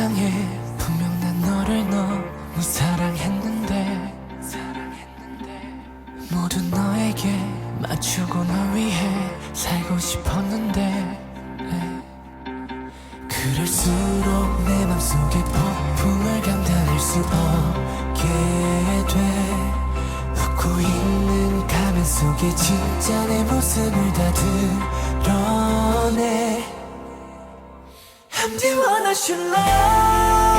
이상해. 분명 난 너를 너무 사랑했는데 모두 너에게 맞추고 널 위해 살고 싶었는데 그럴수록 내 맘속에 폭풍을 감당할 수 없게 돼. 웃고 있는 가면 속에 진짜 내 모습을 다 드러내. I'm the one I should love.